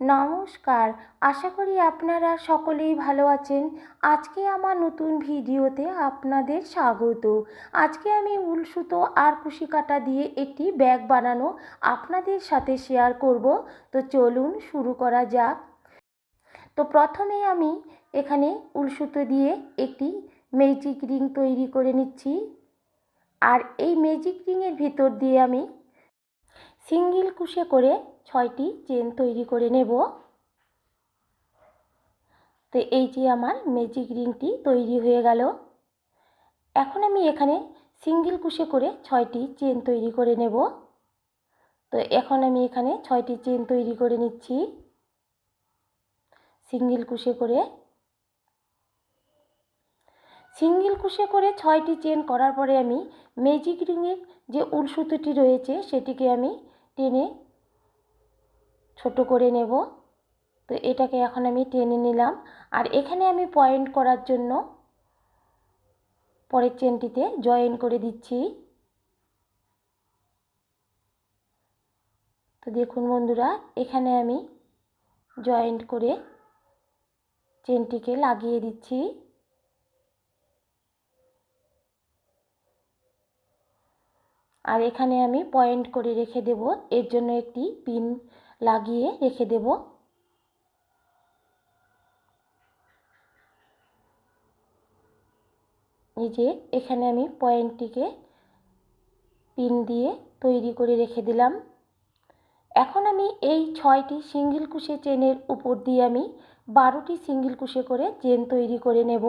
নমস্কার, আশা করি আপনারা সকলেই ভালো আছেন। আজকে আমার নতুন ভিডিওতে আপনাদের স্বাগত। আজকে আমি উল সুতো আর কুশি কাঁটা দিয়ে একটি ব্যাগ বানানো আপনাদের সাথে শেয়ার করব। তো চলুন শুরু করা যাক। তো প্রথমে আমি এখানে উল সুতো দিয়ে একটি ম্যাজিক রিং তৈরি করে নিচ্ছি। আর এই ম্যাজিক রিংয়ের ভিতর দিয়ে আমি সিঙ্গেল কুশি করে 6টি চেন তৈরি করে নেব। তো এই যে আমার ম্যাজিক রিংটি তৈরি হয়ে গেল। এখন আমি এখানে সিঙ্গেল কুশি করে 6টি চেন তৈরি করে নেব। তো এখন আমি এখানে 6টি চেন তৈরি করে নিচ্ছি সিঙ্গেল কুশি করে। সিঙ্গেল কুশি করে 6টি চেন করার পরে আমি ম্যাজিক রিংয়ের যে উল সুতোটি রয়েছে সেটিকে আমি টেনে ছোট করে নেব। তো এটাকে এখন আমি টেনে নিলাম। আর এখানে আমি পয়েন্ট করার জন্য পরের চেনটিতে জয়েন করে দিচ্ছি। তো দেখুন বন্ধুরা, এখানে আমি জয়েন্ট করে চেনটিকে লাগিয়ে দিচ্ছি। আর এখানে আমি পয়েন্ট করে রেখে দেব, এর জন্য একটি পিন লাগিয়ে রেখে দেব। এই যে এখানে আমি পয়েন্টটিকে পিন দিয়ে তৈরি করে রেখে দিলাম। এখন আমি এই 6টি সিঙ্গেল কুশি চেনের উপর দিয়ে আমি 12টি সিঙ্গেল কুশি করে চেন তৈরি করে নেব।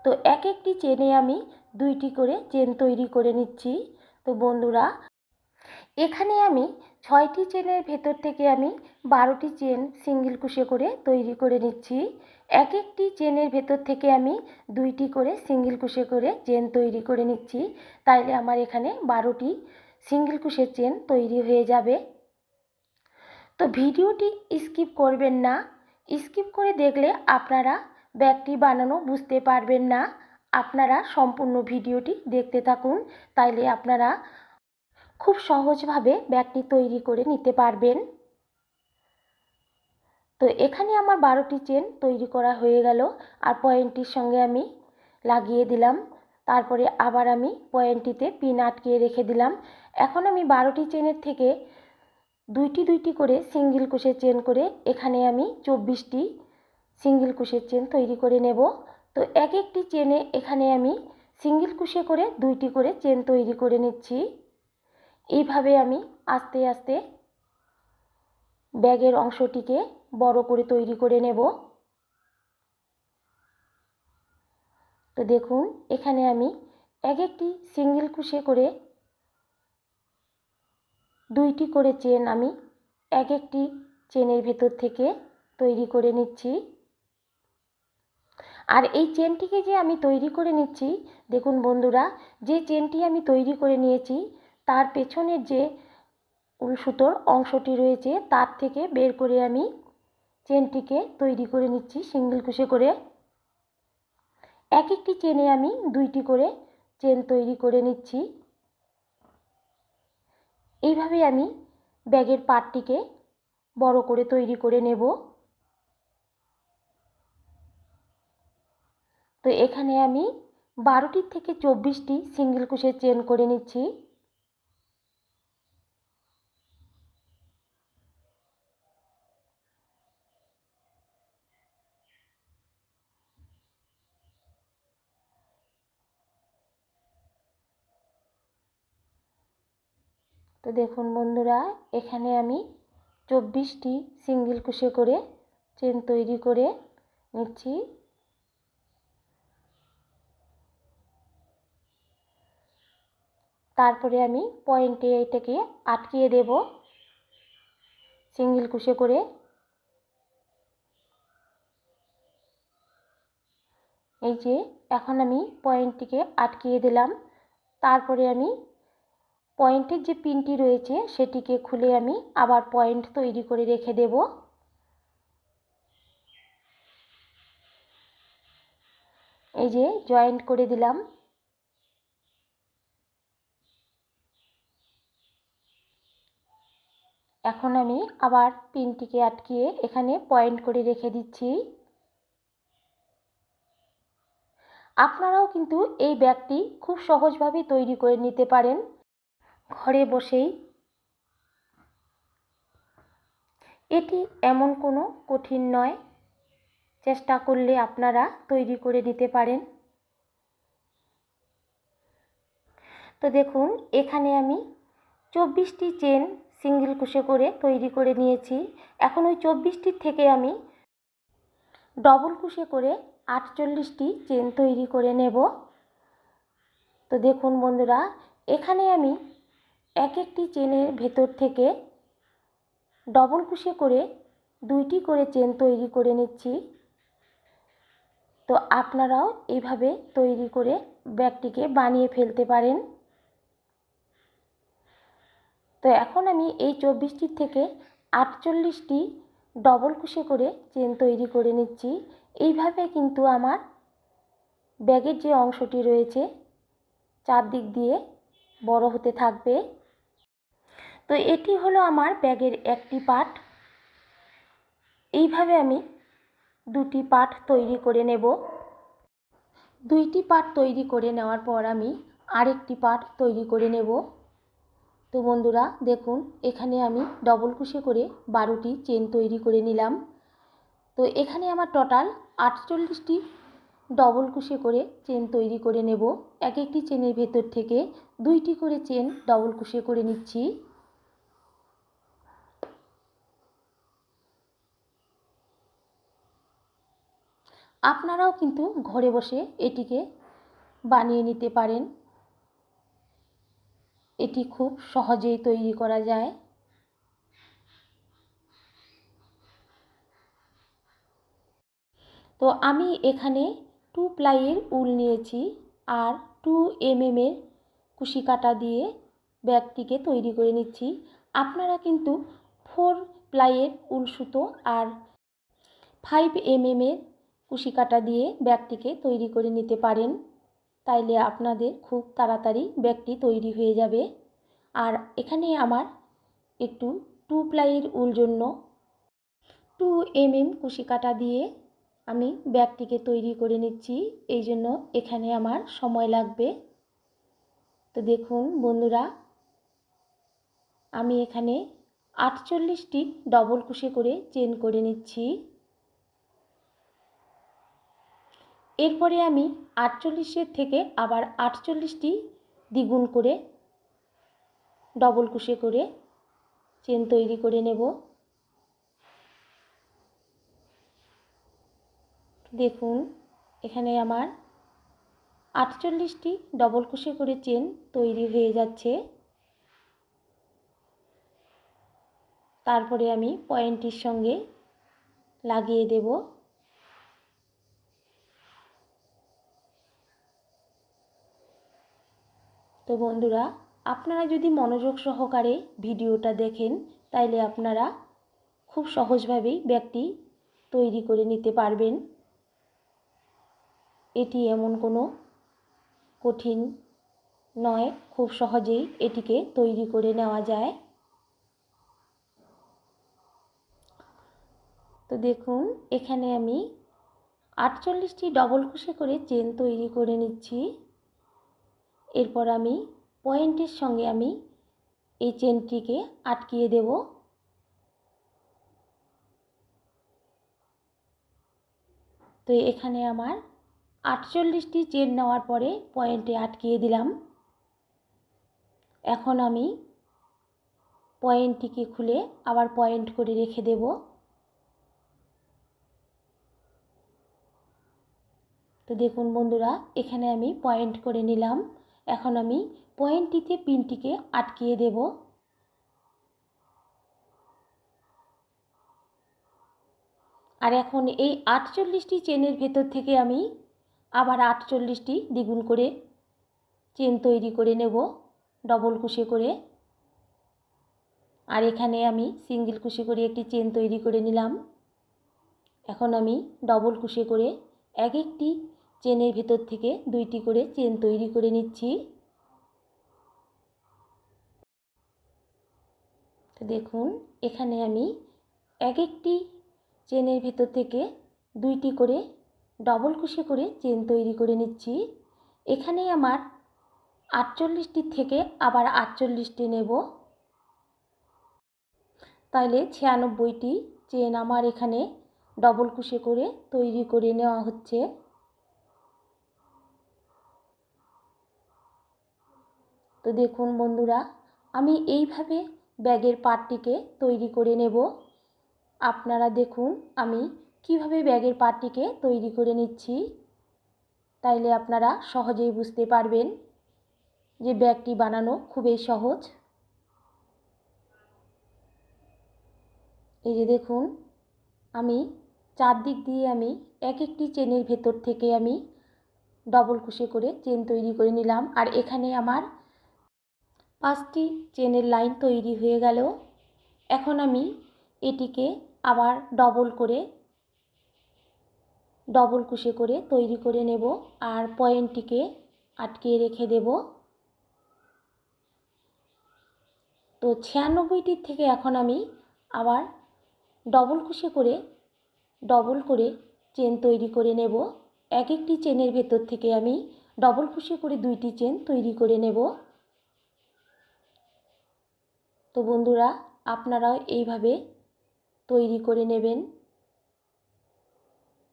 তো এক একটি চেনে আমি 2টি করে চেন তৈরি করে নিচ্ছি। তো বন্ধুরা, এখানে আমি 6টি চেনের ভেতর থেকে আমি 12টি চেন সিঙ্গেল কুশি করে তৈরি করে নিচ্ছি। এক একটি চেনের ভেতর থেকে আমি 2টি করে সিঙ্গেল কুশি করে চেন তৈরি করে নিচ্ছি। তাইলে আমার এখানে 12টি সিঙ্গেল কুশির চেন তৈরি হয়ে যাবে। তো ভিডিওটি স্কিপ করবেন না। স্কিপ করে দেখলে আপনারা ব্যাগটি বানানো বুঝতে পারবেন না। আপনারা সম্পূর্ণ ভিডিওটি দেখতে থাকুন, তাইলে আপনারা খুব সহজভাবে ব্যাগটি তৈরি করে নিতে পারবেন। তো এখানে আমার 12টি চেন তৈরি করা হয়ে গেল। আর পয়েন্টটির সঙ্গে আমি লাগিয়ে দিলাম। তারপরে আবার আমি পয়েন্টটিতে পিন আটকিয়ে রেখে দিলাম। এখন আমি 12টি চেনের থেকে 2টি করে সিঙ্গেল কুশির চেন করে এখানে আমি 24টি সিঙ্গেল কুশির চেন তৈরি করে নেব। তো এক একটি চেনে এখানে আমি সিঙ্গেল কুশি করে 2টি করে চেন তৈরি করে নিচ্ছি। এইভাবে আমি আস্তে আস্তে ব্যাগের অংশটিকে বড় করে তৈরি করে নেব। তো দেখুন, এখানে আমি এক একটি সিঙ্গেল কুশি করে 2টি করে চেন আমি এক একটি চেনের ভেতর থেকে তৈরি করে নিচ্ছি। আর এই চেনটিকে যে আমি তৈরি করে নিচ্ছি, দেখুন বন্ধুরা, যে চেনটি আমি তৈরি করে নিয়েছি তার পেছনের যে উল সুতোর অংশটি রয়েছে তার থেকে বের করে আমি চেনটিকে তৈরি করে নিচ্ছি সিঙ্গেল কুশি করে। এক একটি চেনে আমি 2টি করে চেন তৈরি করে নিচ্ছি। এইভাবে আমি ব্যাগের পাটটিকে বড় করে তৈরি করে নেব। তো এখানে আমি 12টি থেকে 24টি সিঙ্গেল কুশির চেন করে নিচ্ছি। তো দেখুন বন্ধুরা, এখানে আমি 24টি সিঙ্গেল কুশি করে চেন তৈরি করে নিচ্ছি। তারপরে আমি পয়েন্টে এটাকে আটকিয়ে দেব সিঙ্গেল কুশি করে। এই যে এখন আমি পয়েন্টটিকে আটকিয়ে দিলাম। তারপরে আমি পয়েন্টের যে পিনটি রয়েছে সেটিকে খুলে আমি আবার পয়েন্ট তৈরি করে রেখে দেব। এই যে জয়েন্ট করে দিলাম। এখন আমি আবার পিনটিকে আটকিয়ে এখানে পয়েন্ট করে রেখে দিচ্ছি। আপনারাও কিন্তু এই ব্যাগটি খুব সহজভাবে তৈরি করে নিতে পারেন ঘরে বসেই। এটি এমন কোনো কঠিন নয়, চেষ্টা করলে আপনারা তৈরি করে নিতে পারেন। তো দেখুন এখানে আমি 24টি চেন সিঙ্গেল ক্রোশে করে তৈরি করে নিয়েছি। এখন ওই 24টির থেকে আমি ডবল ক্রোশে করে 48টি চেন তৈরি করে নেব। তো দেখুন বন্ধুরা, এখানে আমি এক একটি চেনের ভেতর থেকে ডবল ক্রোশে করে 2টি করে চেন তৈরি করে নিচ্ছি। তো আপনারাও এইভাবে তৈরি করে ব্যাগটিকে বানিয়ে ফেলতে পারেন। তো এখন আমি এই 24টির থেকে 48টি ডবল ক্রোশে করে চেন তৈরি করে নিচ্ছি। এইভাবে কিন্তু আমার ব্যাগের যে অংশটি রয়েছে চারদিক দিয়ে বড় হতে থাকবে। তো এটি হলো আমার ব্যাগের একটি পার্ট। এইভাবে আমি দুটি পার্ট তৈরি করে নেব। দুইটি পার্ট তৈরি করে নেওয়ার পর আমি আরেকটি পার্ট তৈরি করে নেব। তো বন্ধুরা দেখুন এখানে আমি ডবল ক্রোশে করে 12টি চেন তৈরি করে নিলাম। তো এখানে আমার টোটাল 48টি ডবল ক্রোশে করে চেন তৈরি করে নেব। এক একটি চেনের ভেতর থেকে 2টি করে চেন ডবল ক্রোশে করে নিচ্ছি। আপনারাও কিন্তু ঘরে বসে এটিকে বানিয়ে নিতে পারেন। এটি খুব সহজেই তৈরি করা যায়। তো আমি এখানে 2 প্লাইয়ের উল নিয়েছি আর 2 mm এর কুশি কাটা দিয়ে ব্যাগটিকে তৈরি করে নিচ্ছি। আপনারা কিন্তু 4 প্লাইয়ের উল সুতো আর 5 mm এর কুশি কাটা দিয়ে ব্যাগটিকে তৈরি করে নিতে পারেন। তাইলে আপনাদের খুব তাড়াতাড়ি ব্যাগটি তৈরি হয়ে যাবে। আর এখানে আমার একটু 2 প্লাইয়ের উল জন্য 2 mm কুশি কাটা দিয়ে আমি ব্যাগটিকে তৈরি করে নিচ্ছি। এই জন্য এখানে আমার সময় লাগবে। তো দেখুন বন্ধুরা, আমি এখানে 48টি ডবল ক্রোশে করে চেন করে নিচ্ছি। এরপরে আমি 48-এর থেকে আবার 48টি দ্বিগুণ করে ডবল ক্রোশে করে চেন তৈরি করে নেব। দেখুন এখানে আমার 48টি ডবল ক্রোশে করে চেন তৈরি হয়ে যাচ্ছে। তারপরে আমি পয়েন্টটির সঙ্গে লাগিয়ে দেব। তো বন্ধুরা, আপনারা যদি মনোযোগ সহকারে ভিডিওটা দেখেন তাইলে আপনারা খুব সহজভাবেই ব্যাগটি তৈরি করে নিতে পারবেন। এটি এমন কোনো কঠিন নয়, খুব সহজেই এটিকে তৈরি করে নেওয়া যায়। তো দেখুন এখানে আমি 48টি ডবল ক্রোশে করে চেন তৈরি করে নিচ্ছি। এরপর আমি পয়েন্টের সঙ্গে আমি এই চেনটিকে আটকিয়ে দেব। তো এখানে আমার 48টি চেন নেওয়ার পরে পয়েন্টে আটকিয়ে দিলাম। এখন আমি পয়েন্টটিকে খুলে আবার পয়েন্ট করে রেখে দেব। তো দেখুন বন্ধুরা, এখানে আমি পয়েন্ট করে নিলাম। এখন আমি পয়েন্টটিতে পিনটিকে আটকিয়ে দেব। আর এখন এই 48টি চেনের ভেতর থেকে আমি আবার 48টি দ্বিগুণ করে চেন তৈরি করে নেব ডবল ক্রোশে করে। আর এখানে আমি সিঙ্গেল ক্রোশে করে একটি চেন তৈরি করে নিলাম। এখন আমি ডবল ক্রোশে করে এক একটি চেনের ভেতর থেকে 2টি করে চেন তৈরি করে নিচ্ছি। তো দেখুন এখানে আমি এক একটি চেনের ভেতর থেকে দুইটি করে ডবল কুশি করে চেন তৈরি করে নিচ্ছি। এখানে আমার 48টি থেকে আবার 48টি নেব, তাইলে 96টি চেন আমার এখানে ডবল কুশি করে তৈরি করে নেওয়া হচ্ছে। তো দেখুন বন্ধুরা, আমি এইভাবে ব্যাগের পাটটিকে তৈরি করে নেব। আপনারা দেখুন আমি কিভাবে ব্যাগের পাটটিকে তৈরি করে নিচ্ছি, তাইলে আপনারা সহজেই বুঝতে পারবেন যে ব্যাগটি বানানো খুবই সহজ। এই যে দেখুন, আমি চারদিক দিয়ে আমি এক একটি চেনের ভেতর থেকে আমি ডবল কুশি করে চেন তৈরি করে নিলাম। আর এখানে আমার 5টি চেনের লাইন তৈরি হয়ে গেল। এখন আমি এটিকে আবার ডবল কুশি করে তৈরি করে নেব আর পয়েন্টটিকে আটকে রেখে দেব। তো 96টির থেকে এখন আমি আবার ডবল কুশি করে চেন তৈরি করে নেব। এক একটি চেনের ভেতর থেকে আমি ডবল কুশি করে 2টি চেন তৈরি করে নেব। তো বন্ধুরা, আপনারাও এইভাবে তৈরি করে নেবেন।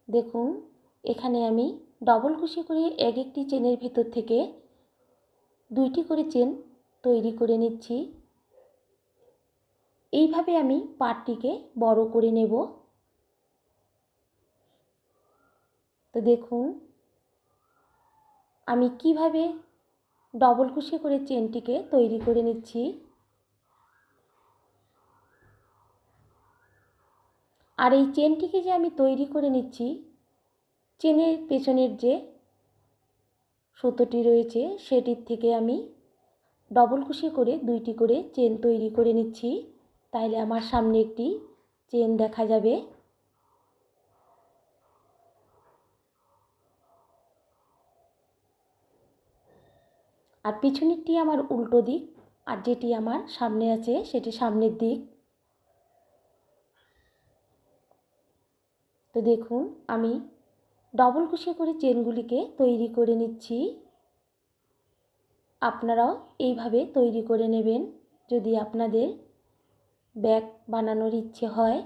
দেখুন, এখানে আমি ডবল কুশি করে এক একটি চেনের ভেতর থেকে 2টি করে চেন তৈরি করে নিচ্ছি। এইভাবে আমি পাটটিকে বড় করে নেব। তো দেখুন আমি কিভাবে ডবল কুশি করে চেনটিকে তৈরি করে নিচ্ছি। আর এই চেনটিকে যে আমি তৈরি করে নিচ্ছি, চেনের পেছনের যে সুতোটি রয়েছে সেটির থেকে আমি ডবল কুশি করে 2টি করে চেন তৈরি করে নিচ্ছি, তাইলে আমার সামনে একটি চেন দেখা যাবে। আর পিছনেরটি আমার উল্টো দিক, আর যেটি আমার সামনে আছে সেটি সামনের দিক। তো দেখুন আমি ডবল কুশি করে চেনগুলিকে তৈরি করে নিচ্ছি। আপনারাও এইভাবে তৈরি করে নেবেন যদি আপনাদের ব্যাগ বানানোর ইচ্ছে হয়,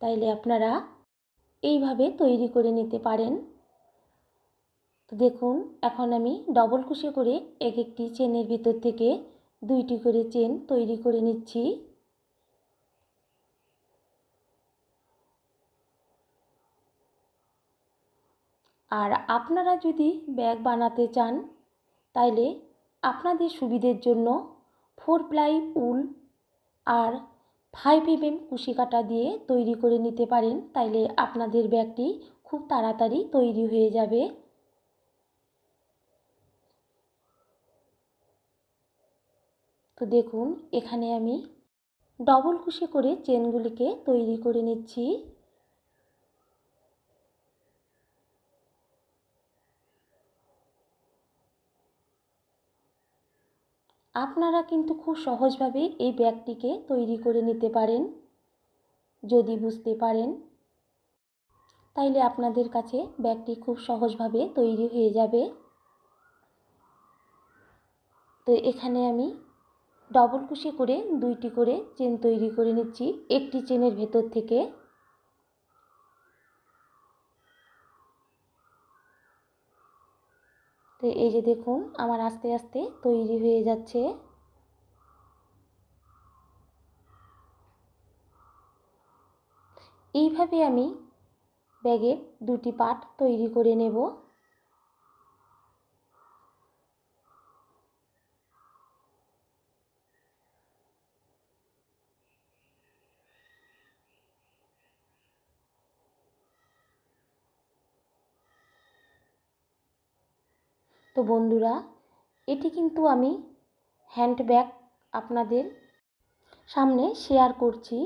তাইলে আপনারা এইভাবে তৈরি করে নিতে পারেন। তো দেখুন এখন আমি ডবল কুশি করে এক একটি চেনের ভিতর থেকে 2টি করে চেন তৈরি করে নিচ্ছি। আর আপনারা যদি ব্যাগ বানাতে চান তাইলে আপনাদের সুবিধের জন্য 4 প্লাই উল আর 5mm কুশি কাটা দিয়ে তৈরি করে নিতে পারেন, তাইলে আপনাদের ব্যাগটি খুব তাড়াতাড়ি তৈরি হয়ে যাবে। তো দেখুন এখানে আমি ডবল কুশি করে চেনগুলিকে তৈরি করে নিচ্ছি। আপনারা কিন্তু খুব সহজভাবে এই ব্যাগটিকে তৈরি করে নিতে পারেন যদি বুঝতে পারেন, তাইলে আপনাদের কাছে ব্যাগটি খুব সহজভাবে তৈরি হয়ে যাবে। তো এখানে আমি ডবল কুশি করে 2টি করে চেন তৈরি করে নিচ্ছি একটি চেনের ভেতর থেকে। তো এই যে দেখুন আমার আস্তে আস্তে তৈরি হয়ে যাচ্ছে। এইভাবে আমি ব্যাগের 2টি পার্ট তৈরি করে নেব। তো বন্ধুরা, এটি কিন্তু আমি হ্যান্ডব্যাগ আপনাদের সামনে শেয়ার করছি।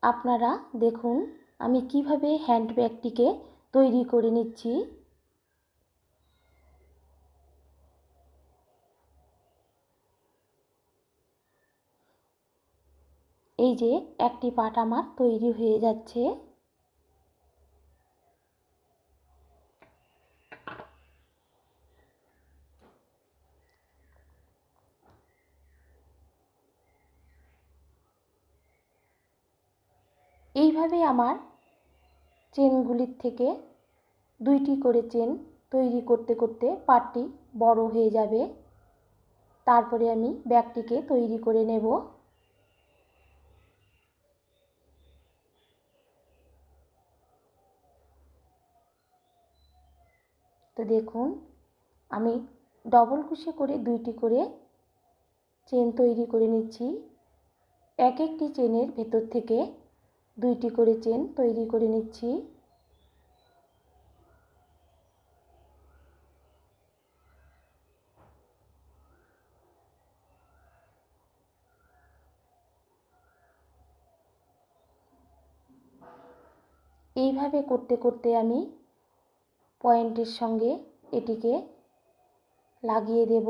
আপনারা দেখুন আমি কিভাবে হ্যান্ডব্যাগটিকে তৈরি করে নিচ্ছি। এই যে একটি পাট আমার তৈরি হয়ে যাচ্ছে। এইভাবে আমার চেনগুলির থেকে দুইটি করে চেন তৈরি করতে করতে পাটটি বড় হয়ে যাবে। তারপরে আমি ব্যাগটিকে তৈরি করে নেব। তো দেখুন, আমি ডবল কুশি করে দুইটি করে চেন তৈরি করে নিচ্ছি। এক একটি চেনের ভেতর থেকে দুইটি করে চেন তৈরি করে নিচ্ছি। এইভাবে করতে করতে আমি পয়েন্টের সঙ্গে এটিকে লাগিয়ে দেব।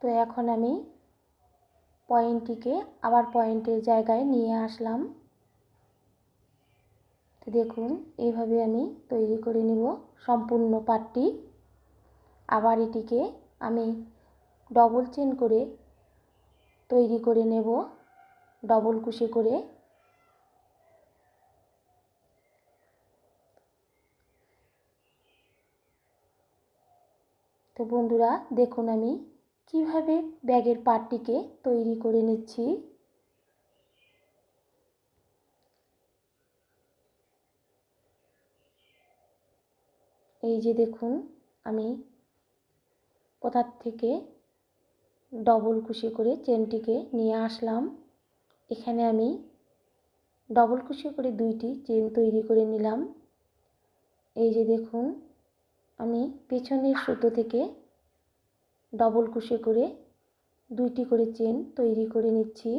তো এখন আমি পয়েন্টটিকে আবার পয়েন্টের জায়গায় নিয়ে আসলাম। তো দেখুন, এইভাবে আমি তৈরি করে নেব সম্পূর্ণ পাটটি। আবার এটিকে আমি ডবল চেন করে তৈরি করে নেব, ডবল কুশি করে। তো বন্ধুরা দেখুন আমি কিভাবে ব্যাগের পাটটিকে তৈরি করে নিচ্ছি। এই যে দেখুন, আমি কোথার থেকে ডবল কুশি করে চেনটিকে নিয়ে আসলাম। এখানে আমি ডবল কুশি করে দুইটি চেন তৈরি করে নিলাম। এই যে দেখুন, আমি পেছনের সুতো থেকে ডবল কুশি করে দুইটি করে চেন তৈরি করে নিচ্ছি।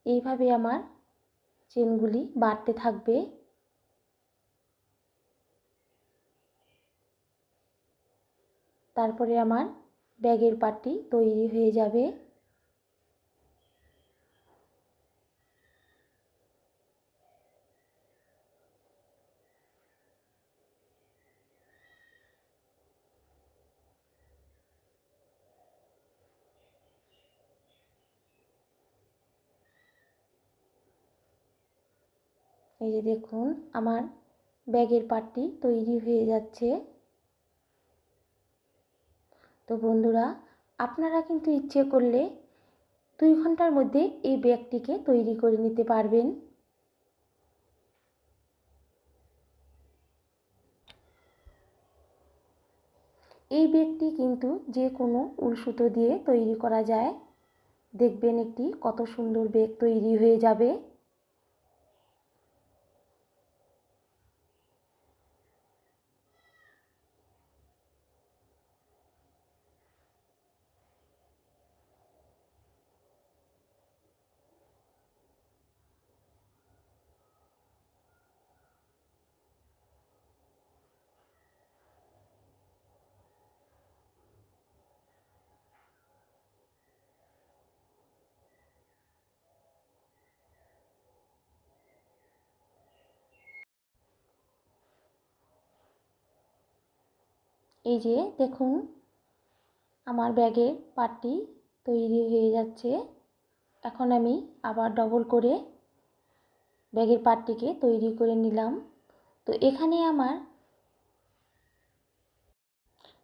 এইভাবে আমার চেনগুলি বাড়তে থাকবে। তারপরে আমার ব্যাগের পাটটি তৈরি হয়ে যাবে। এই যে দেখুন, আমার ব্যাগের পাটটি তৈরি হয়ে যাচ্ছে। তো বন্ধুরা, আপনারা কিন্তু ইচ্ছে করলে 2 ঘন্টার মধ্যে এই ব্যাগটিকে তৈরি করে নিতে পারবেন। এই ব্যাগটি কিন্তু যে কোনো উল সুতো দিয়ে তৈরি করা যায়। দেখবেন একটি কত সুন্দর ব্যাগ তৈরি হয়ে যাবে। এই যে দেখুন, আমার ব্যাগের পাটটি তৈরি হয়ে যাচ্ছে। এখন আমি আবার ডবল করে ব্যাগের পাটটিকে তৈরি করে নিলাম। তো এখানে আমার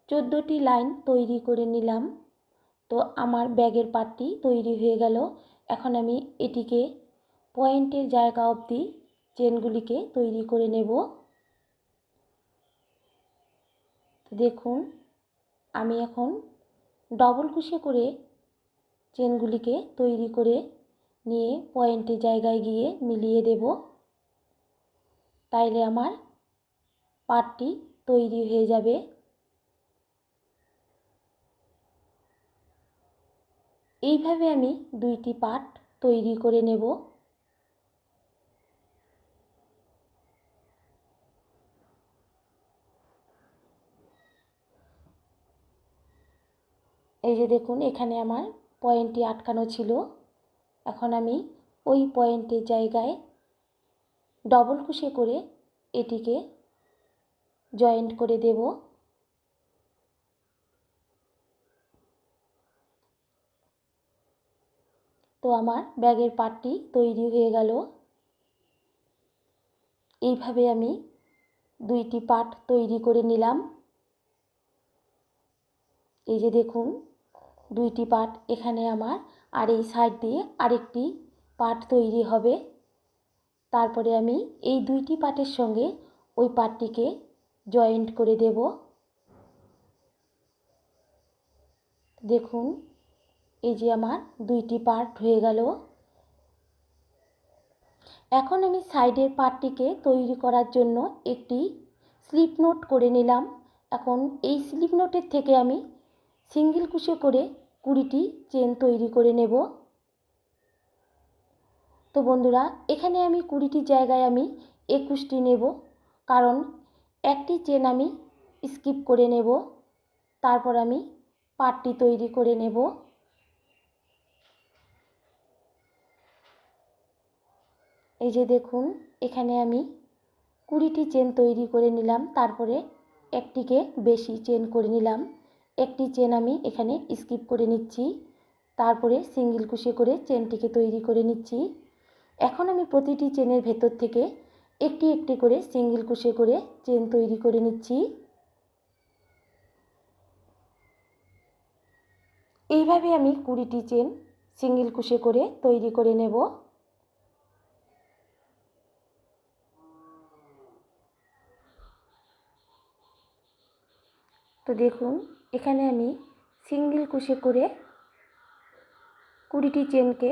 14টি লাইন তৈরি করে নিলাম। তো আমার ব্যাগের পার্টটি তৈরি হয়ে গেল। এখন আমি এটিকে পয়েন্টের জায়গা অবধি চেনগুলিকে তৈরি করে নেব। দেখুন, আমি এখন ডবল কুশি করে চেনগুলিকে তৈরি করে নিয়ে পয়েন্টের জায়গায় গিয়ে মিলিয়ে দেব। তাইলে আমার পার্টটি তৈরি হয়ে যাবে। এইভাবে আমি 2টি পার্ট তৈরি করে নেব। এই যে দেখুন, এখানে আমার পয়েন্টটি আটকানো ছিল। এখন আমি ওই পয়েন্টের জায়গায় ডবল কুশি করে এটিকে জয়েন্ট করে দেব। তো আমার ব্যাগের পার্টটি তৈরি হয়ে গেল। এইভাবে আমি 2টি পার্ট তৈরি করে নিলাম। এই যে দেখুন, 2টি পার্ট এখানে আমার, আর এই সাইড দিয়ে আরেকটি পার্ট তৈরি হবে। তারপরে আমি এই 2টি পার্টের সঙ্গে ওই পার্টটিকে জয়েন্ট করে দেব। দেখুন, এই যে আমার 2টি পার্ট হয়ে গেল। এখন আমি সাইডের পার্টটিকে তৈরি করার জন্য একটি স্লিপ নোট করে নিলাম। এখন এই স্লিপ নোটের থেকে আমি সিঙ্গেল কুশি করে 20টি চেন তৈরি করে নেব। তো বন্ধুরা, এখানে আমি 20টির জায়গায় আমি 21টি নেব, কারণ একটি চেন আমি স্কিপ করে নেব। তারপর আমি পার্টটি তৈরি করে নেব। এই যে দেখুন, এখানে আমি 20টি চেন তৈরি করে নিলাম। তারপরে একটিকে বেশি চেন করে নিলাম। একটি চেন আমি এখানে স্কিপ করে নিচ্ছি। তারপরে সিঙ্গেল কুশি করে চেনটিকে তৈরি করে নিচ্ছি। এখন আমি প্রতিটি চেনের ভেতর থেকে একটি একটি করে সিঙ্গেল কুশি করে চেন তৈরি করে নিচ্ছি। এইভাবে আমি 20টি চেন সিঙ্গেল কুশি করে তৈরি করে নেব। তো দেখুন, এখানে আমি সিঙ্গেল কুশি করে 20টি চেনকে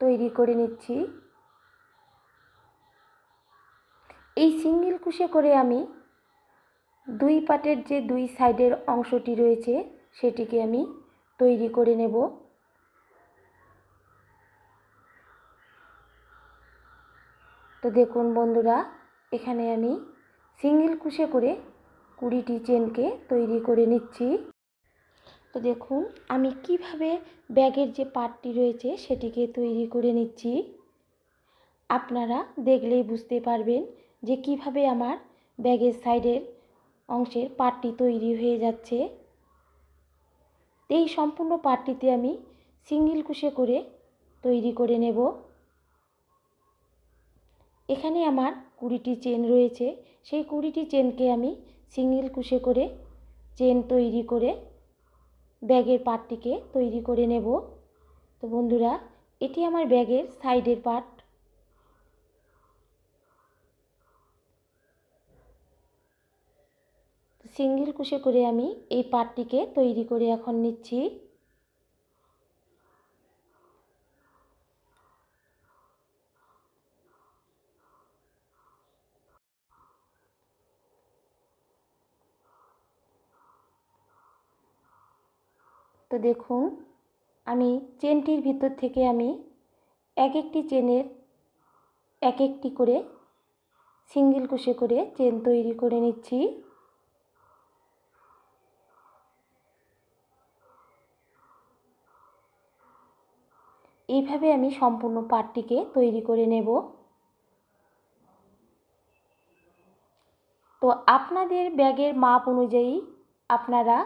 তৈরি করে নিচ্ছি। এই সিঙ্গেল কুশি করে আমি 2 পার্টের যে 2 সাইডের অংশটি রয়েছে সেটিকে আমি তৈরি করে নেব। তো দেখুন বন্ধুরা, এখানে আমি সিঙ্গেল কুশি করে 20টি চেনকে তৈরি করে নিচ্ছি। তো দেখুন, আমি কিভাবে ব্যাগের যে পার্টটি রয়েছে সেটিকে তৈরি করে নিচ্ছি। আপনারা দেখলেই বুঝতে পারবেন যে কিভাবে আমার ব্যাগের সাইডের অংশের পার্টটি তৈরি হয়ে যাচ্ছে। এই সম্পূর্ণ পার্টটিতে আমি সিঙ্গেল কুশি করে তৈরি করে নেব। এখানে আমার 20টি চেন রয়েছে, সেই 20টি চেনকে আমি সিঙ্গেল কুশি করে চেন তৈরি করে ব্যাগের পার্টটিকে তৈরি করে নেব। তো বন্ধুরা, এটি আমার ব্যাগের সাইডের পার্ট। সিঙ্গেল কুশি করে আমি এই পার্টটিকে তৈরি করে এখন নিচ্ছি। তো দেখুন, আমি চেনটির ভিতর থেকে আমি এক একটি চেনের এক একটি করে সিঙ্গেল কুশি করে চেন তৈরি করে নিচ্ছি। এইভাবে আমি সম্পূর্ণ পার্টটিকে তৈরি করে নেব। তো আপনাদের ব্যাগের মাপ অনুযায়ী আপনারা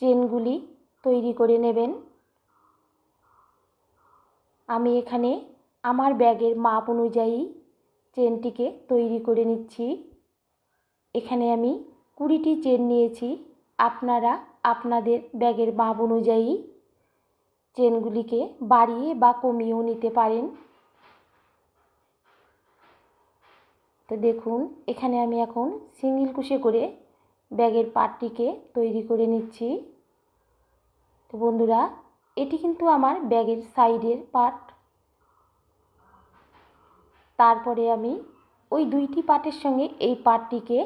চেনগুলি তৈরি করে নেবেন। আমি এখানে আমার ব্যাগের মাপ অনুযায়ী চেনটিকে তৈরি করে নিচ্ছি। এখানে আমি 20টি চেন নিয়েছি। আপনারা আপনাদের ব্যাগের মাপ অনুযায়ী চেনগুলিকে বাড়িয়ে বা কমিয়েও নিতে পারেন। তো দেখুন, এখানে আমি এখন সিঙ্গেল কুশি করে ব্যাগের পাটটিকে তৈরি করে নিচ্ছি। তো বন্ধুরা, এটি কিন্তু আমার ব্যাগের সাইডের পার্ট। তারপরে আমি ওই 2টি পার্টের সঙ্গে এই পার্টটিকে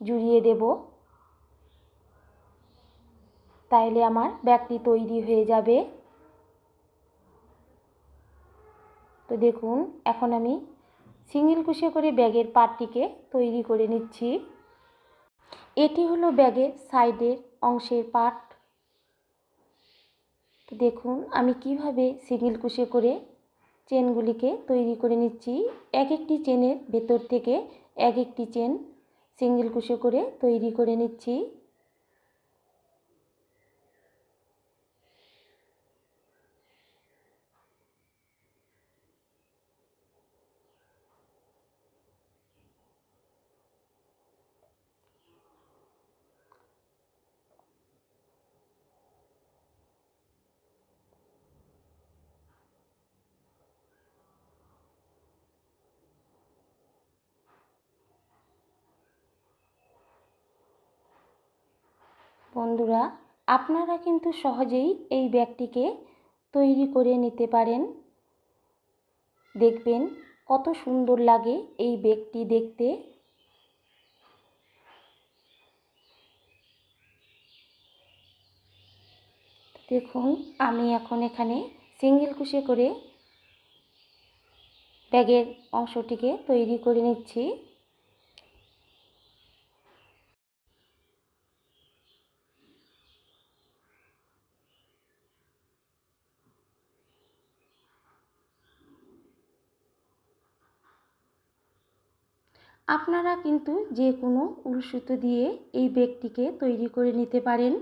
জুড়িয়ে দেব, তাইলে আমার ব্যাগটি তৈরি হয়ে যাবে। তো দেখুন, এখন আমি সিঙ্গেল কুশি করে ব্যাগের পার্টটিকে তৈরি করে নিচ্ছি। এটি হলো ব্যাগের সাইডের অংশের পার্ট। তো দেখুন আমি কিভাবে সিঙ্গেল কুশি করে চেনগুলিকে তৈরি করে নিচ্ছি। এক একটি চেনের ভেতর থেকে এক একটি চেন সিঙ্গেল কুশি করে তৈরি করে নিচ্ছি। বন্ধুরা, আপনারা কিন্তু সহজেই এই ব্যাগটিকে তৈরি করে নিতে পারেন। দেখবেন কত সুন্দর লাগে এই ব্যাগটি দেখতে। দেখুন আমি এখন এখানে সিঙ্গেল কুশি করে ব্যাগের অংশটিকে তৈরি করে নিচ্ছি। আপনারা কিন্তু যে কোনো উল সুতো দিয়ে এই ব্যাগটিকে তৈরি করে নিতে পারেন।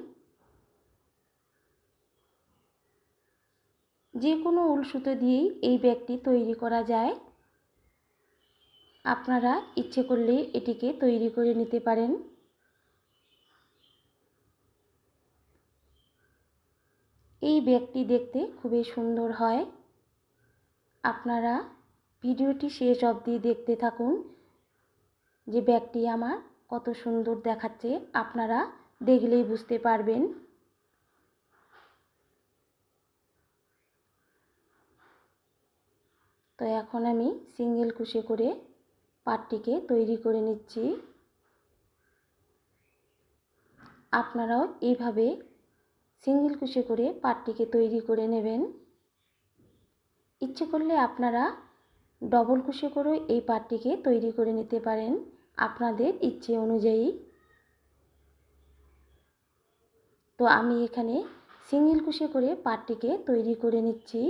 যে কোনো উল সুতো দিয়েই এই ব্যাগটি তৈরি করা যায়। আপনারা ইচ্ছে করলে এটিকে তৈরি করে নিতে পারেন। এই ব্যাগটি দেখতে খুবই সুন্দর হয়। আপনারা ভিডিওটি শেষ অবধি দেখতে থাকুন, যে ব্যাগটি আমার কত সুন্দর দেখাচ্ছে আপনারা দেখলেই বুঝতে পারবেন। তো এখন আমি সিঙ্গেল কুশি করে পাটটিকে তৈরি করে নিচ্ছি। আপনারাও এইভাবে সিঙ্গেল কুশি করে পাটটিকে তৈরি করে নেবেন। ইচ্ছে করলে আপনারা ডবল কুশি করেও এই পাটটিকে তৈরি করে নিতে পারেন আপনাদের ইচ্ছে অনুযায়ী। তো আমি এখানে সিঙ্গেল কুশি করে পাটটিকে তৈরি করে নিচ্ছি।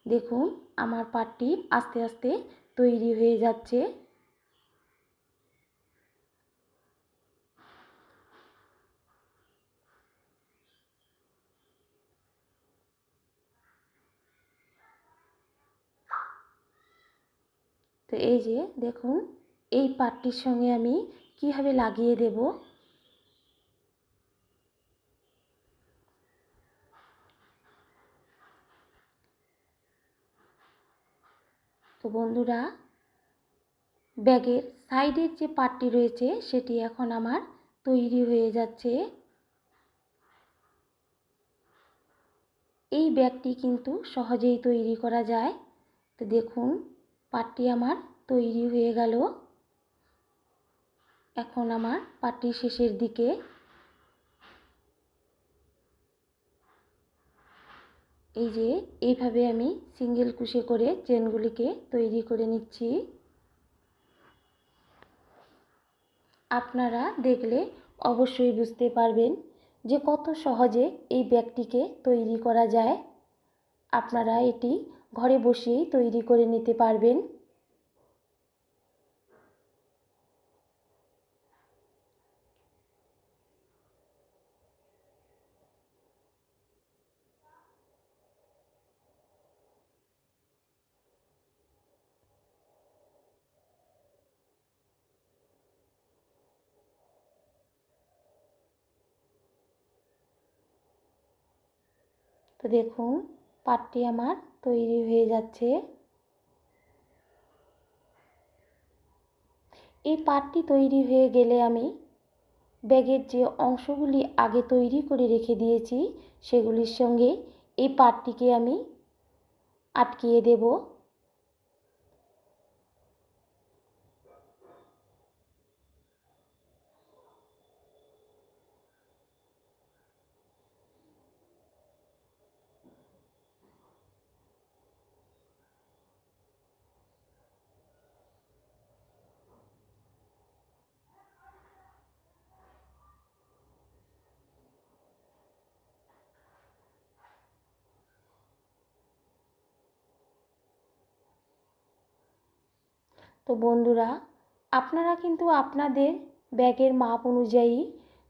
দেখুন আমার পাটটি আস্তে আস্তে তৈরি হয়ে যাচ্ছে। তো এই যে দেখুন, এই পাটটির সঙ্গে আমি কিভাবে লাগিয়ে দেব। তো বন্ধুরা, ব্যাগের সাইডের যে পাটটি রয়েছে সেটি এখন আমার তৈরি হয়ে যাচ্ছে। এই ব্যাগটি কিন্তু সহজেই তৈরি করা যায়। তো দেখুন পাটটি আমার তৈরি হয়ে গেল। এখন আমার পাটটি শেষের দিকে। এই যে এইভাবে আমি সিঙ্গেল কুশি করে চেনগুলিকে তৈরি করে নিচ্ছি। আপনারা দেখলে অবশ্যই বুঝতে পারবেন যে কত সহজে এই ব্যাগটিকে তৈরি করা যায়। আপনারা এটি ঘরে বসেই তৈরি করে নিতে পারবেন। তো দেখুন পাটটি আমার তৈরি হয়ে যাচ্ছে। এই পাটটি তৈরি হয়ে গেলে আমি ব্যাগের যে অংশগুলি আগে তৈরি করে রেখে দিয়েছি সেগুলির সঙ্গে এই পাটটিকে আমি আটকিয়ে দেব। তো বন্ধুরা, আপনারা কিন্তু আপনাদের ব্যাগের মাপ অনুযায়ী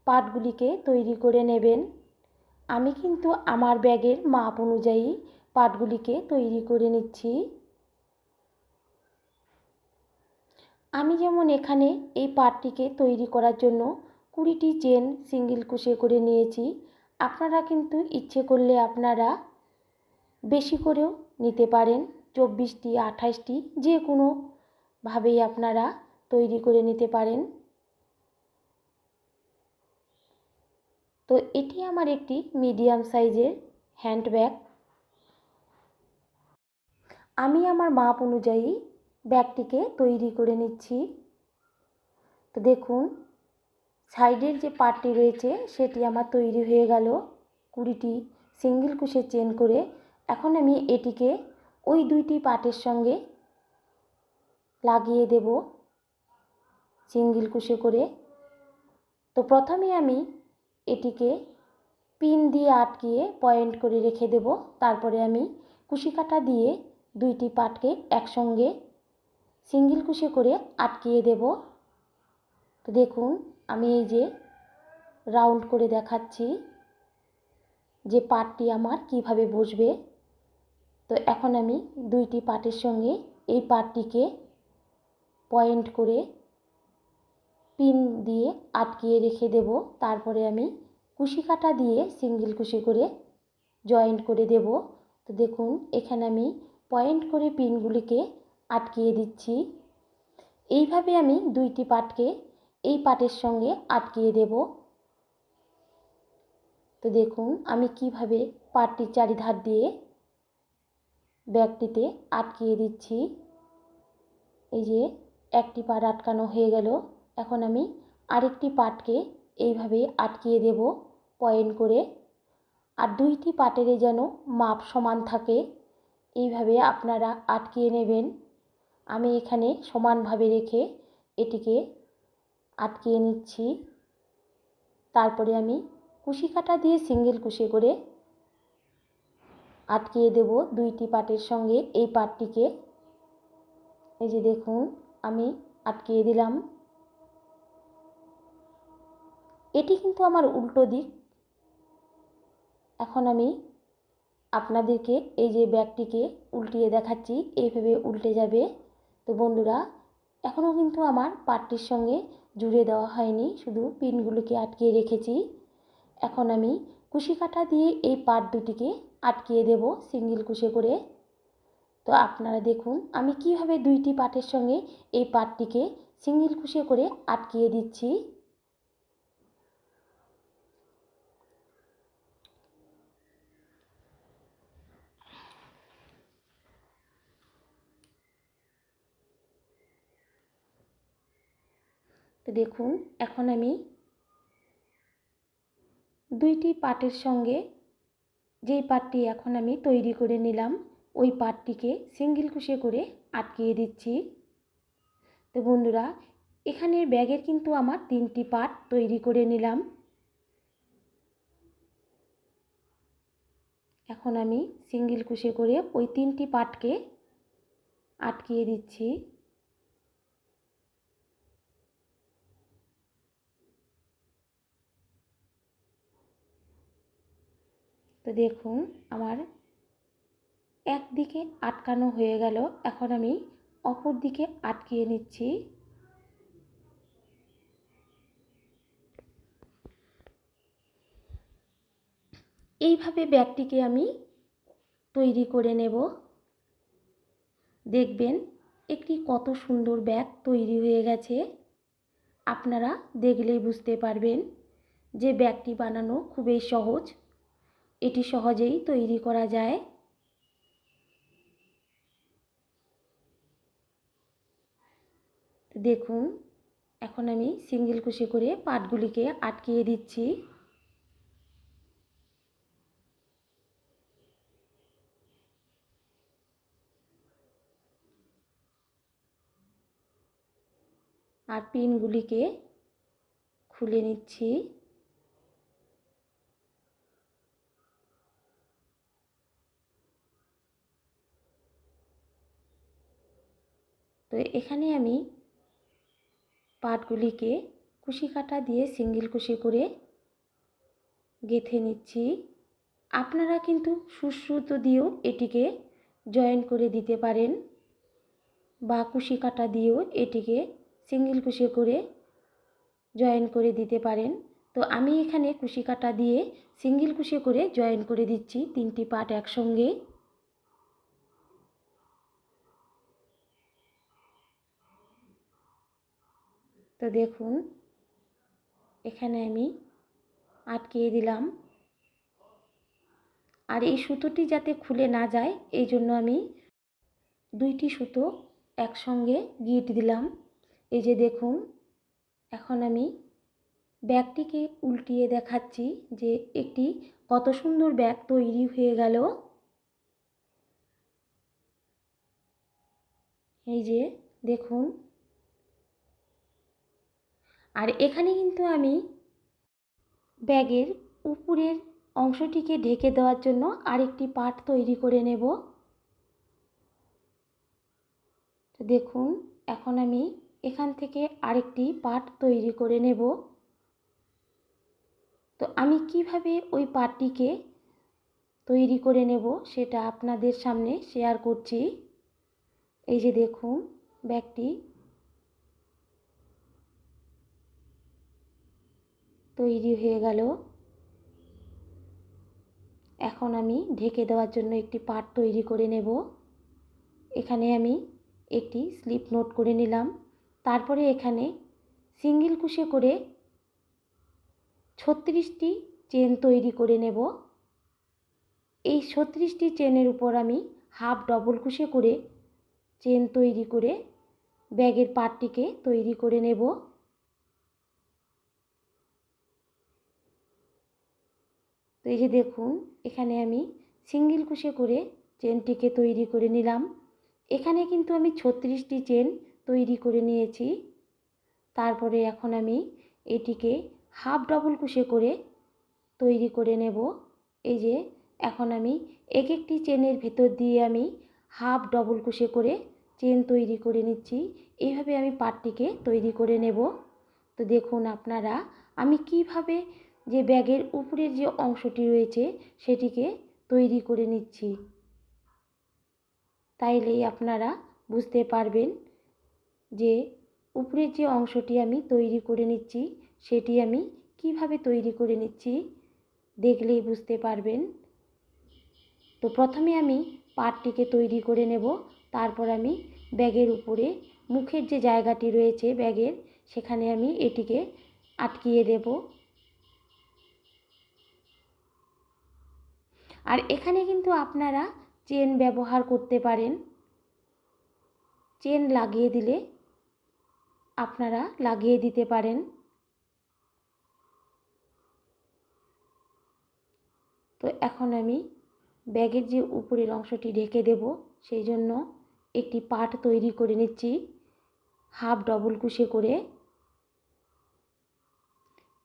পাটগুলিকে তৈরি করে নেবেন। আমি কিন্তু আমার ব্যাগের মাপ অনুযায়ী পাটগুলিকে তৈরি করে নিচ্ছি। আমি যেমন এখানে এই পাটটিকে তৈরি করার জন্য 20টি চেন সিঙ্গেল ক্রোশে করে নিয়েছি। আপনারা কিন্তু ইচ্ছে করলে আপনারা বেশি করেও নিতে পারেন, 24টি 28টি যে কোনোভাবেই আপনারা তৈরি করে নিতে পারেন। তো এটি আমার একটি মিডিয়াম সাইজের হ্যান্ডব্যাগ। আমি আমার মাপ অনুযায়ী ব্যাগটিকে তৈরি করে নিচ্ছি। তো দেখুন সাইডের যে পাটটি রয়েছে সেটি আমার তৈরি হয়ে গেল 20টি সিঙ্গেল ক্রোশে চেন করে। এখন আমি এটিকে ওই 2টি পাটের সঙ্গে লাগিয়ে দেব সিঙ্গেল ক্রোশে করে। তো প্রথমে আমি এটিকে পিন দিয়ে আটকিয়ে পয়েন্ট করে রেখে দেব। তারপরে আমি কুশি কাঁটা দিয়ে 2টি পাটকে একসঙ্গে সিঙ্গেল ক্রোশে করে আটকিয়ে দেব। তো দেখুন আমি এই যে রাউন্ড করে দেখাচ্ছি যে পাটটি আমার কিভাবে বসবে। তো এখন আমি 2টি পাটের সঙ্গে এই পাটটিকে পয়েন্ট করে পিন দিয়ে আটকিয়ে রেখে দেব। তারপরে আমি কুশি কাঁটা দিয়ে সিঙ্গেল কুশি করে জয়েন্ট করে দেব। তো দেখুন এখানে আমি পয়েন্ট করে পিনগুলিকে আটকিয়ে দিচ্ছি। এইভাবে আমি 2টি পাটকে এই পাটের সঙ্গে আটকিয়ে দেব। তো দেখুন আমি কিভাবে পাটটির চারিধার দিয়ে ব্যাগটিতে আটকিয়ে দিচ্ছি। এই যে একটি পাট আটকানো হয়ে গেল। এখন আমি আরেকটি পাটকে এইভাবে আটকিয়ে দেব পয়েন্ট করে। আর 2টি পাটের যেন মাপ সমান থাকে এইভাবে আপনারা আটকিয়ে নেবেন। আমি এখানে সমানভাবে রেখে এটিকে আটকিয়ে নিচ্ছি। তারপরে আমি কুশি কাঁটা দিয়ে সিঙ্গেল কুশি করে আটকিয়ে দেব 2টি পাটের সঙ্গে এই পাটটিকে। এই যে দেখুন আমি আটকিয়ে দিলাম। এটি কিন্তু আমার উল্টো দিক। এখন আমি আপনাদেরকে এই যে ব্যাগটিকে উল্টিয়ে দেখাচ্ছি, এইভাবে উল্টে যাবে। তো বন্ধুরা এখনও কিন্তু আমার পাটটির সঙ্গে জুড়ে দেওয়া হয়নি, শুধু পিনগুলোকে আটকিয়ে রেখেছি। এখন আমি কুশি কাঁটা দিয়ে এই পাট দুটিকে আটকিয়ে দেব সিঙ্গেল কুশি করে। তো আপনারা দেখুন আমি কিভাবে 2টি পাটের সঙ্গে এই পাটটিকে সিঙ্গেল কুশি করে আটকিয়ে দিচ্ছি। তো দেখুন এখন আমি 2টি পাটের সঙ্গে যেই পাটটি এখন আমি তৈরি করে নিলাম ওই পাটটিকে সিঙ্গেল কুশি করে আটকিয়ে দিচ্ছি। তো বন্ধুরা এখানের ব্যাগের কিন্তু আমার 3টি পাট তৈরি করে নিলাম। এখন আমি সিঙ্গেল কুশি করে ওই 3টি পাটকে আটকিয়ে দিচ্ছি। তো দেখুন আমার একদিকে আটকানো হয়ে গেল। এখন আমি অপর দিকে আটকিয়ে নিচ্ছি। এইভাবে ব্যাগটিকে আমি তৈরি করে নেব। দেখবেন একটি কত সুন্দর ব্যাগ তৈরি হয়ে গেছে। আপনারা দেখলেই বুঝতে পারবেন যে ব্যাগটি বানানো খুবই সহজ, এটি সহজেই তৈরি করা যায়। দেখুন এখন আমি সিঙ্গেল কুশি করে পাটগুলিকে আটকিয়ে দিচ্ছি। আর পিনগুলিকে খুলে নিচ্ছি। তো এখানে আমি পাটগুলিকে কুশি কাঁটা দিয়ে সিঙ্গেল কুশি করে গেঁথে নিচ্ছি। আপনারা কিন্তু সুতো দিয়েও এটিকে জয়েন করে দিতে পারেন বা কুশি কাঁটা দিয়েও এটিকে সিঙ্গেল কুশি করে জয়েন করে দিতে পারেন। তো আমি এখানে কুশি কাঁটা দিয়ে সিঙ্গেল কুশি করে জয়েন করে দিচ্ছি তিনটি পাট একসঙ্গে। তো দেখুন এখানে আমি আটকিয়ে দিলাম। আর এই সুতোটি যাতে খুলে না যায় এই জন্য আমি দুইটি সুতো একসঙ্গে গিঁট দিলাম। এই যে দেখুন এখন আমি ব্যাগটিকে উল্টিয়ে দেখাচ্ছি যে একটি কত সুন্দর ব্যাগ তৈরি হয়ে গেল। এই যে দেখুন। আর এখানে কিন্তু আমি ব্যাগের উপরের অংশটিকে ঢেকে দেওয়ার জন্য আরেকটি পাট তৈরি করে নেব। তো দেখুন এখন আমি এখান থেকে আরেকটি পাট তৈরি করে নেব। তো আমি কিভাবে ওই পাটটিকে তৈরি করে নেব সেটা আপনাদের সামনে শেয়ার করছি। এই যে দেখুন ব্যাগটি তৈরি হয়ে গেল। এখন আমি ঢেকে দেওয়ার জন্য একটি পাট তৈরি করে নেব। এখানে আমি একটি স্লিপ নোট করে নিলাম। তারপরে এখানে সিঙ্গেল কুশি করে 36টি চেন তৈরি করে নেব। এই 36টি চেনের উপর আমি হাফ ডবল কুশি করে চেন তৈরি করে ব্যাগের পাটটিকে তৈরি করে নেব। তো এই যে দেখুন এখানে আমি সিঙ্গেল কুশি করে চেনটিকে তৈরি করে নিলাম। এখানে কিন্তু আমি 36টি চেন তৈরি করে নিয়েছি। তারপরে এখন আমি এটিকে হাফ ডবল কুশি করে তৈরি করে নেব। এই যে এখন আমি এক একটি চেনের ভেতর দিয়ে আমি হাফ ডবল কুশি করে চেন তৈরি করে নিচ্ছি। এইভাবে আমি পাটটিকে তৈরি করে নেব। তো দেখুন আপনারা আমি কিভাবে যে ব্যাগের উপরের যে অংশটি রয়েছে সেটিকে তৈরি করে নিচ্ছি। তাইলেই আপনারা বুঝতে পারবেন যে উপরের যে অংশটি আমি তৈরি করে নিচ্ছি সেটি আমি কিভাবে তৈরি করে নিচ্ছি দেখলেই বুঝতে পারবেন। তো প্রথমে আমি পাটটিকে তৈরি করে নেব। তারপর আমি ব্যাগের উপরে মুখের যে জায়গাটি রয়েছে ব্যাগের সেখানে আমি এটিকে আটকিয়ে দেব। আর এখানে কিন্তু আপনারা চেন ব্যবহার করতে পারেন। চেন লাগিয়ে দিলে আপনারা লাগিয়ে দিতে পারেন। তো এখন আমি ব্যাগের যে উপরের অংশটি ঢেকে দেব সেই জন্য একটি পাট তৈরি করে নিচ্ছি হাফ ডবল কুশি করে।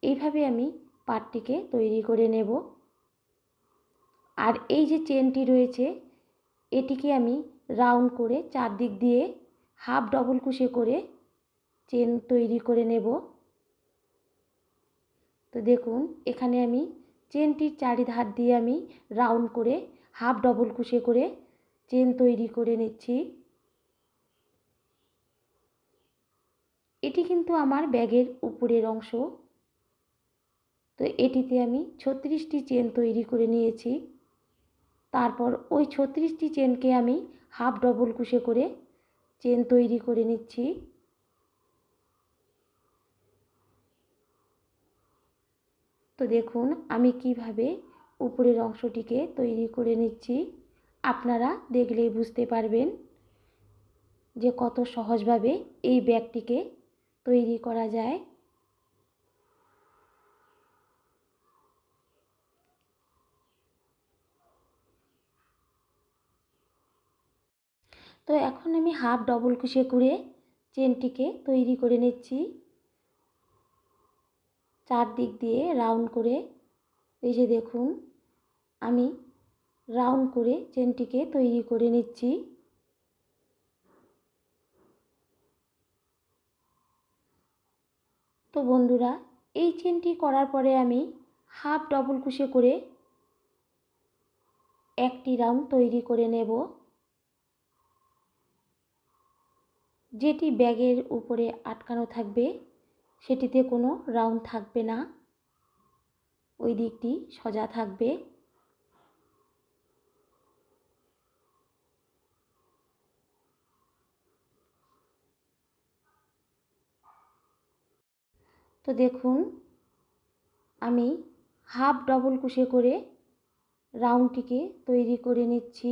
এইভাবে আমি পাটটিকে তৈরি করে নেব। আর এই যে চেনটি রয়েছে এটিকে আমি রাউন্ড করে চারদিক দিয়ে হাফ ডবল কুশি করে চেন তৈরি করে নেব। তো দেখুন এখানে আমি চেনটির চারিধার দিয়ে আমি রাউন্ড করে হাফ ডবল কুশি করে চেন তৈরি করে নিচ্ছি। এটি কিন্তু আমার ব্যাগের উপরের অংশ। তো তো এটিতে আমি 36টি চেন তৈরি করে নিয়েছি। তারপর ওই 36টি চেনকে আমি হাফ ডবল কুশি করে চেন তৈরি করে নিচ্ছি। তো দেখুন আমি কিভাবে উপরের অংশটিকে তৈরি করে নিচ্ছি। আপনারা দেখলেই বুঝতে পারবেন যে কত সহজভাবে এই ব্যাগটিকে তৈরি করা যায়। তো এখন আমি হাফ ডবল কুশি করে চেনটিকে তৈরি করে নিচ্ছি। চারদিক দিয়ে রাউন্ড করে, এই যে দেখুন আমি রাউন্ড করে চেনটিকে তৈরি করে নিচ্ছি। তো বন্ধুরা, এই চেনটি করার পরে আমি হাফ ডবল কুশি করে একটি রাউন্ড তৈরি করে নেব, যেটি ব্যাগের উপরে আটকানো থাকবে সেটিতে কোনো রাউন্ড থাকবে না, ওই দিকটি সোজা থাকবে। তো দেখুন আমি হাফ ডবল কুশি করে রাউন্ডটিকে তৈরি করে নিচ্ছি।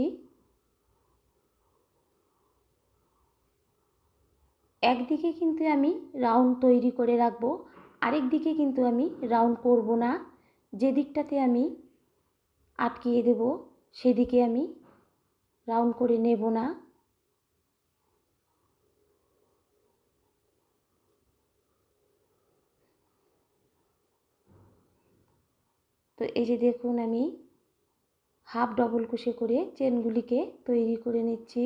একদিকে কিন্তু আমি রাউন্ড তৈরি করে রাখবো, আরেক দিকে কিন্তু আমি রাউন্ড করব না। যে দিকটাতে আমি আটকিয়ে দেব সেদিকে আমি রাউন্ড করে নেব না। তো এই যে দেখুন আমি হাফ ডবল কুশি করে চেনগুলিকে তৈরি করে নিচ্ছি।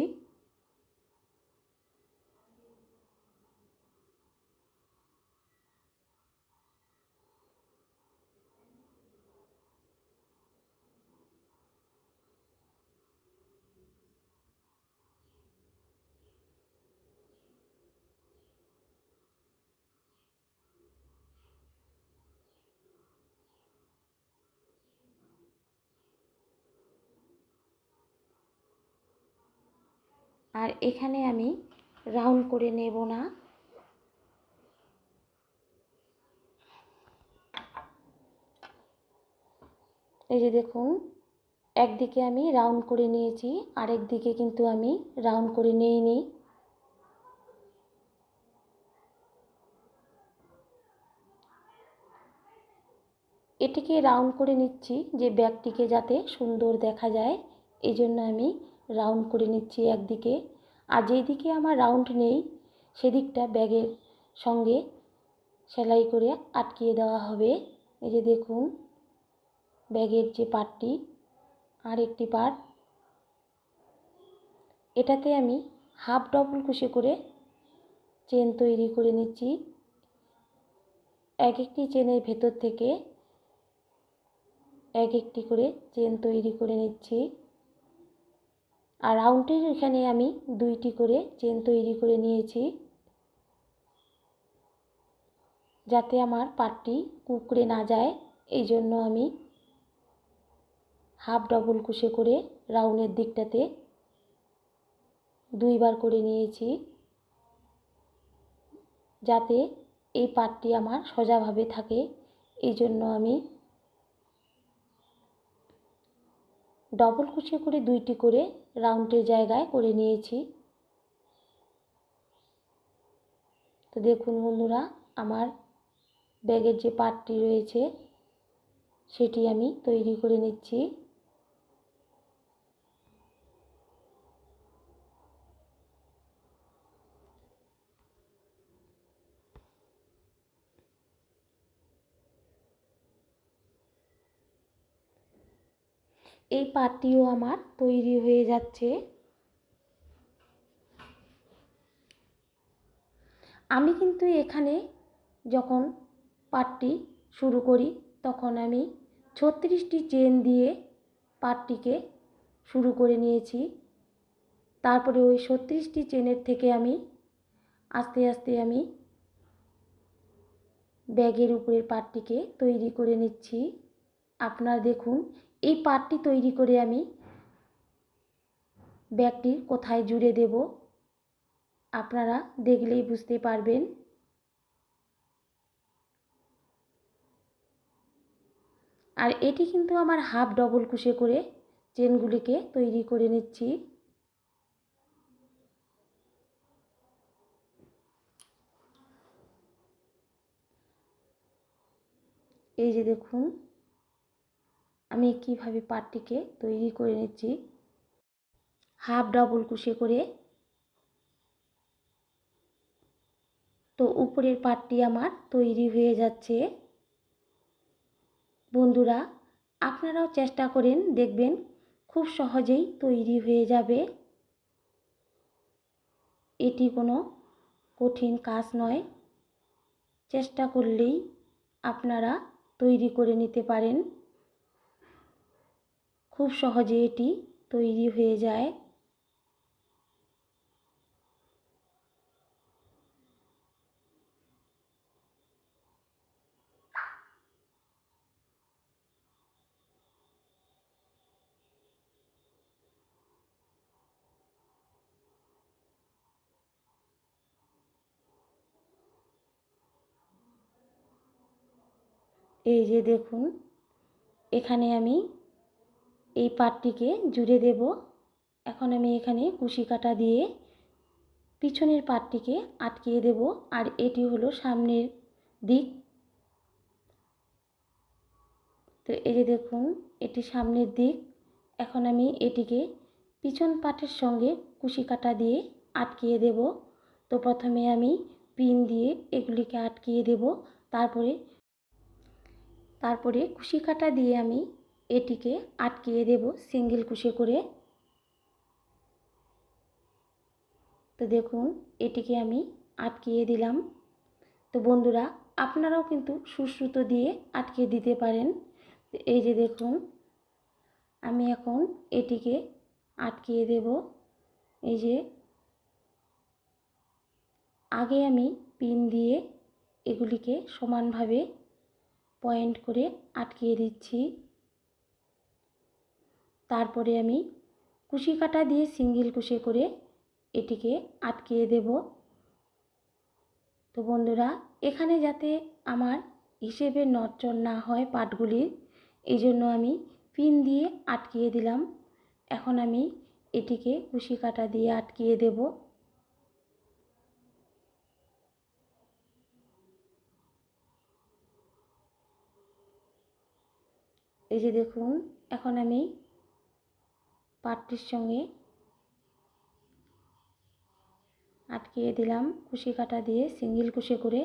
আর এখানে আমি রাউন্ড করে নেব না। এই যে দেখুন একদিকে আমি রাউন্ড করে নিয়েছি, আরেক দিকে কিন্তু আমি রাউন্ড করে নিইনি। এটিকে রাউন্ড করে নিচ্ছি যে ব্যাগটিকে যাতে সুন্দর দেখা যায়, এই জন্য আমি রাউন্ড করে নিচ্ছি একদিকে। আর যেই দিকে আমার রাউন্ড নেই সেদিকটা ব্যাগের সঙ্গে সেলাই করে আটকিয়ে দেওয়া হবে। এই যে দেখুন ব্যাগের যে পার্টটি আর একটি পার্ট, এটাতে আমি হাফ ডবল কুশি করে চেন তৈরি করে নিচ্ছি। এক একটি চেনের ভেতর থেকে এক একটি করে চেন তৈরি করে নিচ্ছি। আর রাউন্ডের এখানে আমি দুইটি করে চেন তৈরি করে নিয়েছি, যাতে আমার পাটটি কুঁকড়ে না যায়, এই জন্য আমি হাফ ডবল কুশি করে রাউন্ডের দিকটাতে দুইবার করে নিয়েছি, যাতে এই পাটটি আমার সোজাভাবে থাকে। এই জন্য আমি ডবল কুশি করে দুইটি করে রাউন্ডের জায়গায় করে নিয়েছি। তো দেখুন বন্ধুরা, আমার ব্যাগের যে পার্টটি রয়েছে সেটি আমি তৈরি করে নিচ্ছি। এই পার্টটিও আমার তৈরি হয়ে যাচ্ছে। আমি কিন্তু এখানে যখন পাটটি শুরু করি তখন আমি 36টি চেন দিয়ে পাটটিকে শুরু করে নিয়েছি। তারপরে ওই 36টি চেনের থেকে আমি আস্তে আস্তে আমি ব্যাগের উপরের পার্টটিকে তৈরি করে নিচ্ছি। আপনারা দেখুন এই পার্টটি তৈরি করে আমি ব্যাগটি কোথায় জুড়ে দেব আপনারা দেখলেই বুঝতে পারবেন। আর এটি কিন্তু আমার হাফ ডবল কুশি করে চেনগুলিকে তৈরি করে নিচ্ছি। এই যে দেখুন আমি কিভাবে পাটটিকে তৈরি করে নিচ্ছি হাফ ডবল কুশি করে। তো উপরের পাটটি আমার তৈরি হয়ে যাচ্ছে। বন্ধুরা আপনারাও চেষ্টা করেন, দেখবেন খুব সহজেই তৈরি হয়ে যাবে। এটি কোনো কঠিন কাজ নয়, চেষ্টা করলেই আপনারা তৈরি করে নিতে পারেন। খুব সহজে এটি তৈরি হয়ে যায়। এই যে দেখুন এখানে আমি এই পাটটিকে জুড়ে দেব। এখন আমি এখানে কুশি কাঁটা দিয়ে পিছনের পাটটিকে আটকিয়ে দেব। আর এটি হলো সামনের দিক। তো এই যে দেখুন এটি সামনের দিক। এখন আমি এটিকে পিছন পাটের সঙ্গে কুশি কাঁটা দিয়ে আটকিয়ে দেব। তো প্রথমে আমি পিন দিয়ে এগুলিকে আটকিয়ে দেব, তারপরে কুশি কাঁটা দিয়ে আমি এটিকে আটকিয়ে দেব সিঙ্গেল কুশি করে। তো দেখুন এটিকে আমি আটকিয়ে দিলাম। তো বন্ধুরা আপনারাও কিন্তু সুতো দিয়ে আটকিয়ে দিতে পারেন। এই যে দেখুন আমি এখন এটিকে আটকিয়ে দেব। এই যে আগে আমি পিন দিয়ে এগুলিকে সমানভাবে পয়েন্ট করে আটকিয়ে দিচ্ছি। তারপরে আমি কুশি কাঁটা দিয়ে সিঙ্গেল কুশি করে এটিকে আটকিয়ে দেব। তো বন্ধুরা এখানে যাতে আমার হিসেবে নড়চড় না হয় পাটগুলির, এই জন্য আমি পিন দিয়ে আটকিয়ে দিলাম। এখন আমি এটিকে কুশি কাঁটা দিয়ে আটকিয়ে দেব। এই যে দেখুন এখন আমি পাটটির সঙ্গে আটকিয়ে দিলাম কুশি কাঁটা দিয়ে সিঙ্গেল কুশি করে।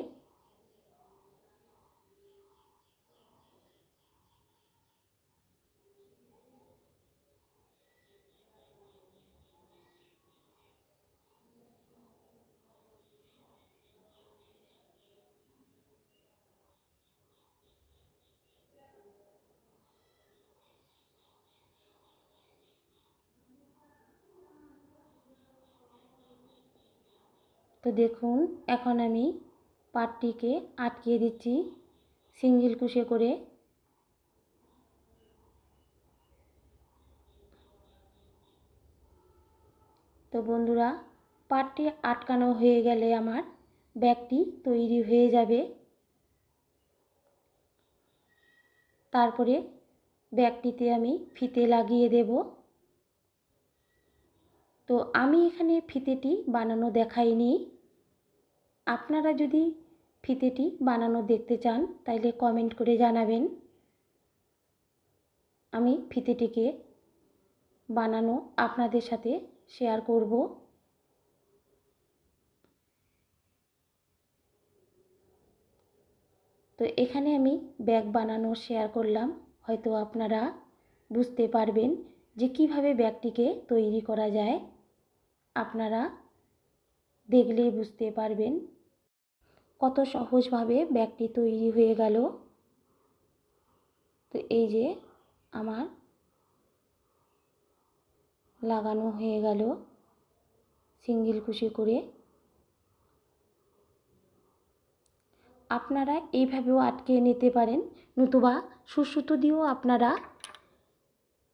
তো দেখুন এখন আমি পাটটিকে আটকিয়ে দিচ্ছি সিঙ্গেল কুশি করে। তো বন্ধুরা পাটটি আটকানো হয়ে গেলে আমার ব্যাগটি তৈরি হয়ে যাবে। তারপরে ব্যাগটিতে আমি ফিতে লাগিয়ে দেব। তো আমি এখানে ফিতেটি বানানো দেখাইনি। আপনারা যদি ফিতেটি বানানো দেখতে চান তাইলে কমেন্ট করে জানাবেন। আমি ফিতেটিকে বানানো আপনাদের সাথে শেয়ার করব। তো এখানে আমি ব্যাগ বানানো শেয়ার করলাম, হয়তো আপনারা বুঝতে পারবেন যে কিভাবে ব্যাগটিকে তৈরি করা যায়। আপনারা দেখলেই বুঝতে পারবেন কত সহজভাবে ব্যাগটি তৈরি হয়ে গেল। তো এই যে আমার লাগানো হয়ে গেল সিঙ্গেল কুশি করে। আপনারা এইভাবেও আটকে নিতে পারেন, নতুবা সুসুতো দিয়েও আপনারা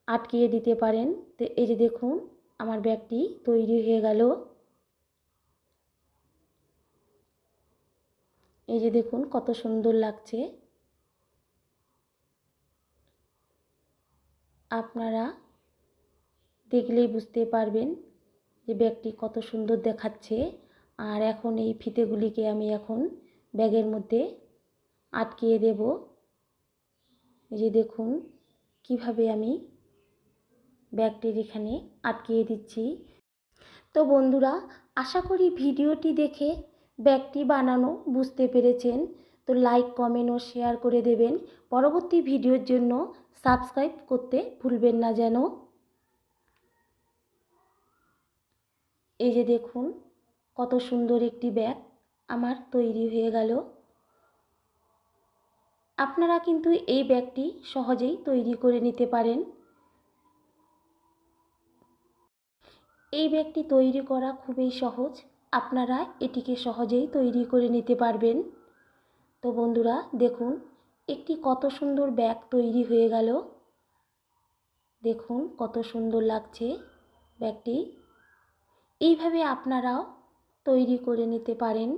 আটকিয়ে দিতে পারেন। তো এই যে দেখুন আমার ব্যাগটি তৈরি হয়ে গেল। এই যে দেখুন কত সুন্দর লাগছে। আপনারা দেখলেই বুঝতে পারবেন যে ব্যাগটি কত সুন্দর দেখাচ্ছে। আর এখন এই ফিতেগুলিকে আমি এখন ব্যাগের মধ্যে আটকিয়ে দেব। এই যে দেখুন কিভাবে আমি ব্যাগটির এখানে আটকিয়ে দিচ্ছি। তো বন্ধুরা, আশা করি ভিডিওটি দেখে ব্যাগটি বানানো বুঝতে পেরেছেন। তো লাইক, কমেন্ট ও শেয়ার করে দেবেন। পরবর্তী ভিডিওর জন্য সাবস্ক্রাইব করতে ভুলবেন না যেন। এই যে দেখুন কত সুন্দর একটি ব্যাগ আমার তৈরি হয়ে গেল। আপনারা কিন্তু এই ব্যাগটি সহজেই তৈরি করে নিতে পারেন। এই ব্যাগটি তৈরি করা খুবই সহজ, আপনারা এটিকে সহজেই তৈরি করে নিতে পারবেন। তো বন্ধুরা দেখুন একটি কত সুন্দর ব্যাগ তৈরি হয়ে গেল। দেখুন কত সুন্দর লাগছে ব্যাগটি। এইভাবে আপনারাও তৈরি করে নিতে পারেন।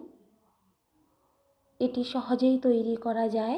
এটি সহজেই তৈরি করা যায়।